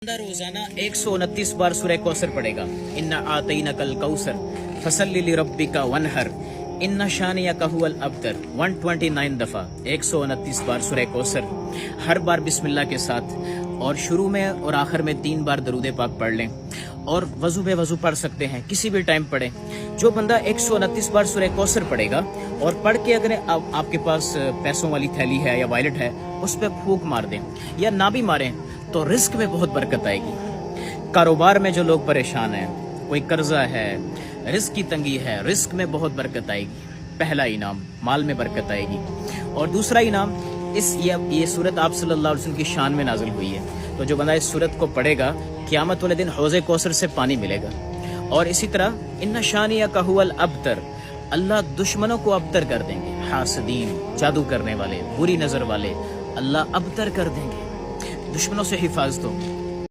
बंदा रोजाना 129 बार सूरह कौसर पढ़ेगा। इन्ना आतईना कल कौसर फसल्लि लिरब्बिका वनहर इन्ना शानियका हुवल अब्तर 129 दफा 129 बार सूरह कौसर, हर बार बिस्मिल्लाह के साथ, और शुरू में और आखिर में 3 बार दरूद पाक पढ़ लें, और वजू बे वजू पढ़ सकते हैं, किसी भी टाइम पढ़ें। जो बंदा 129 बार सूरह कौसर पढ़ेगा और पढ़ के अगर आपके पास पैसों वाली थैली है या वॉलेट है, उस पर फूंक मार दें, या ना भी मारें तो रिस्क में बहुत बरकत आएगी। कारोबार में जो लोग परेशान हैं, कोई कर्जा है, रिस्क की तंगी है, रिस्क में बहुत बरकत आएगी। पहला इनाम माल में बरकत आएगी। और दूसरा इनाम ये सूरत आप सल्लल्लाहु अलैहि वसल्लम की शान में नाजिल हुई है, तो जो बंदा इस सूरत को पढ़ेगा क़यामत वाले दिन हौज़े कौसर से पानी मिलेगा। और इसी तरह इन्ना शानियका हुवल अब्तर, अल्लाह दुश्मनों को अबतर कर देंगे। हासदीन, जादू करने वाले, बुरी नज़र वाले, अल्लाह अबतर कर देंगे। दुश्मनों से हिफाजत हो।